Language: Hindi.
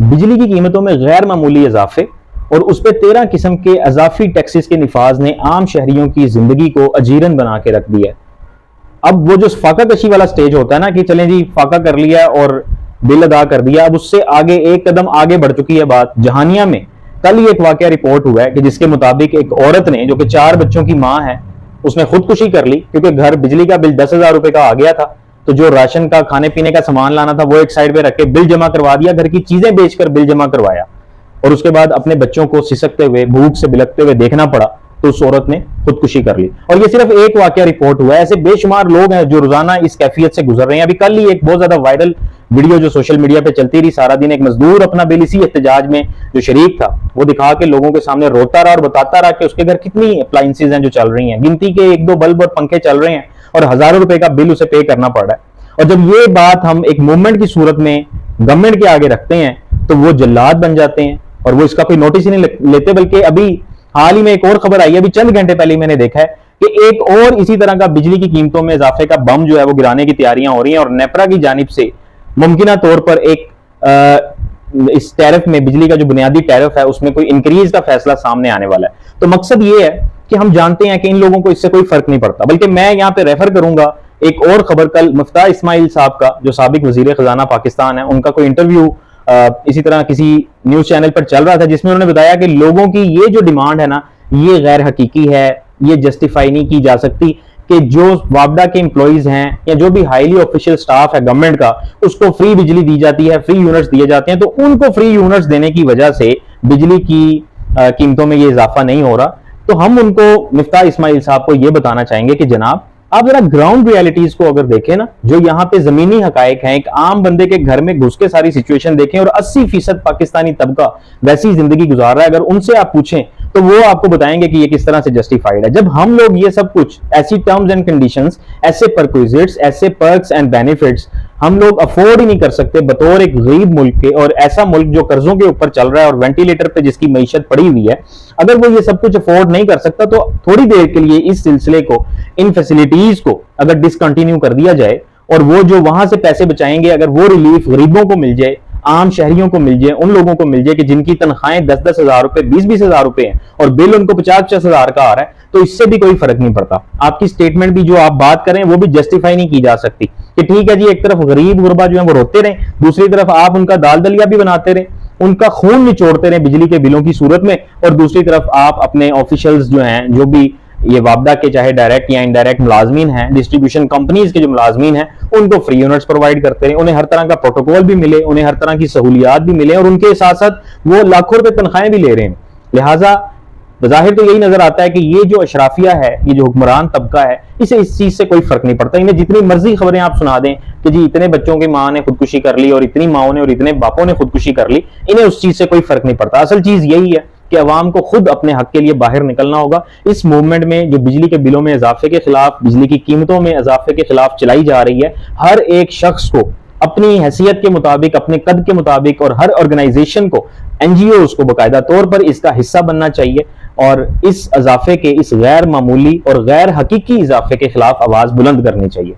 बिजली की कीमतों में गैर मामूली इजाफे और उस पर 13 किस्म के अजाफी टैक्सेस के निफाज ने आम शहरियों की जिंदगी को अजीरन बना के रख दिया। अब वो जो फाका कशी वाला स्टेज होता है ना कि चलें जी फाका कर लिया और बिल अदा कर दिया, अब उससे आगे एक कदम आगे बढ़ चुकी है बात। जहानिया में कल ही एक वाकया रिपोर्ट हुआ है कि जिसके मुताबिक एक औरत ने, जो कि 4 बच्चों की मां है, उसने खुदकुशी कर ली क्योंकि घर बिजली का बिल 10,000 रुपए का आ गया था। तो जो राशन का खाने पीने का सामान लाना था वो एक साइड पे रख के बिल जमा करवा दिया, घर की चीजें बेचकर बिल जमा करवाया, और उसके बाद अपने बच्चों को सिसकते हुए भूख से बिलकते हुए देखना पड़ा तो उस औरत ने खुदकुशी कर ली। और ये सिर्फ एक वाकया रिपोर्ट हुआ है, ऐसे बेशुमार लोग हैं जो रोजाना इस कैफियत से गुजर रहे हैं। अभी कल ही एक बहुत ज्यादा वायरल वीडियो जो सोशल मीडिया पे चलती रही सारा दिन, एक मजदूर अपना बिल इसी एहतजाज में जो शरीक था वो दिखा के लोगों के सामने रोता रहा और बताता रहा कि उसके घर कितनी अप्लायंसेज हैं जो चल रही हैं, गिनती के 1-2 बल्ब और पंखे चल रहे हैं और हजारों रुपए का बिल उसे पे करना पड़ रहा है। और जब ये बात हम एक मूवमेंट की सूरत में गवर्नमेंट के आगे रखते हैं तो वो जल्लाद बन जाते हैं और वो इसका कोई नोटिस ही नहीं लेते। बल्कि अभी हाल ही में एक और खबर आई है, अभी चंद घंटे पहले मैंने देखा है कि एक और इसी तरह का बिजली की कीमतों में इजाफे का बम जो है वो गिराने की तैयारियां हो रही हैं और नेपरा की जानिब से मुमकिन तौर पर एक इस टैरिफ में, बिजली का जो बुनियादी टैरिफ है उसमें कोई इंक्रीज का फैसला सामने आने वाला है। तो मकसद ये है कि हम जानते हैं कि इन लोगों को इससे कोई फर्क नहीं पड़ता। बल्कि मैं यहां पे रेफर करूंगा एक और खबर, कल मुफ्ता इस्माइल साहब का जो साबिक वजीर खजाना पाकिस्तान है, उनका कोई इंटरव्यू इसी तरह किसी न्यूज चैनल पर चल रहा था जिसमें उन्होंने बताया कि लोगों की ये जो डिमांड है ना ये गैर हकीकी है, ये जस्टिफाई नहीं की जा सकती कि जो वापडा के एम्प्लॉइज हैं या जो भी हाईली ऑफिशियल स्टाफ है गवर्नमेंट का, उसको फ्री बिजली दी जाती है, फ्री यूनिट्स दिए जाते हैं, तो उनको फ्री यूनिट्स देने की वजह से बिजली की कीमतों में ये इजाफा नहीं हो रहा। तो हम उनको, मुफ्ता इस्माइल साहब को ये बताना चाहेंगे कि जनाब आप जरा ग्राउंड रियलिटीज को अगर देखें ना, जो यहाँ पे जमीनी हकायक हैं, एक आम बंदे के घर में घुस के सारी सिचुएशन देखें और 80% पाकिस्तानी तबका वैसी जिंदगी गुजार रहा है, अगर उनसे आप पूछें तो वो आपको बताएंगे कि ये किस तरह से जस्टिफाइड है। जब हम लोग ये सब कुछ, ऐसी टर्म्स एंड कंडीशंस, ऐसे परक्विजिट्स, ऐसे पर्क्स एंड बेनिफिट्स हम लोग अफोर्ड ही नहीं कर सकते बतौर एक गरीब मुल्क के, और ऐसा मुल्क जो कर्जों के ऊपर चल रहा है और वेंटिलेटर पे जिसकी मईशत पड़ी हुई है, अगर वो ये सब कुछ अफोर्ड नहीं कर सकता तो थोड़ी देर के लिए इस सिलसिले को, इन फैसिलिटीज को अगर डिसकंटिन्यू कर दिया जाए और वो जो वहां से पैसे बचाएंगे अगर वो रिलीफ गरीबों को मिल जाए, आम शहरियों को मिल जाए, उन लोगों को मिल जाए कि जिनकी तनख्वाहें 10-10 हजार रुपए, 20-20 हजार रुपए हैं और बिल उनको 50-50 हजार का आ रहा है, तो इससे भी कोई फर्क नहीं पड़ता। आपकी स्टेटमेंट भी जो आप बात करें वो भी जस्टिफाई नहीं की जा सकती कि ठीक है जी, एक तरफ गरीब गुरबा जो है वो रोते रहे, दूसरी तरफ आप उनका दाल दलिया भी बनाते रहे, उनका खून निचोड़ते रहे बिजली के बिलों की सूरत में, और दूसरी तरफ आप अपने ऑफिशियल्स जो हैं, जो भी ये वापडा के चाहे डायरेक्ट या इनडायरेक्ट मुलाजमीन हैं, डिस्ट्रीब्यूशन कंपनीज के जो मुलाजमीन हैं, उनको फ्री यूनिट्स प्रोवाइड करते रहे, उन्हें हर तरह का प्रोटोकॉल भी मिले, उन्हें हर तरह की सहूलियात भी मिले, और उनके साथ साथ वो लाखों रुपए तनख्वाहें भी ले रहे हैं। लिहाजा बज़ाहिर तो यही नजर आता है कि ये जो अशराफिया है, ये जो हुक्मरान तबका है, इसे इस चीज से कोई फर्क नहीं पड़ता। इन्हें जितनी मर्जी खबरें आप सुना दें कि जी इतने बच्चों की मां ने खुदकुशी कर ली और इतनी माओं ने और इतने बापों ने खुदकुशी कर ली, इन्हें उस चीज से कोई फर्क नहीं पड़ता। असल चीज यही है कि अवाम को खुद अपने हक के लिए बाहर निकलना होगा। इस मूवमेंट में जो बिजली के बिलों में इजाफे के खिलाफ, बिजली की कीमतों में इजाफे के खिलाफ चलाई जा रही है, हर एक शख्स को अपनी हैसियत के मुताबिक, अपने कद के मुताबिक, और हर ऑर्गेनाइजेशन को, एनजीओ को बाकायदा तौर पर इसका हिस्सा बनना चाहिए और इस इजाफे के, इस गैर मामूली और गैर हकीकी इजाफे के खिलाफ आवाज बुलंद करनी चाहिए।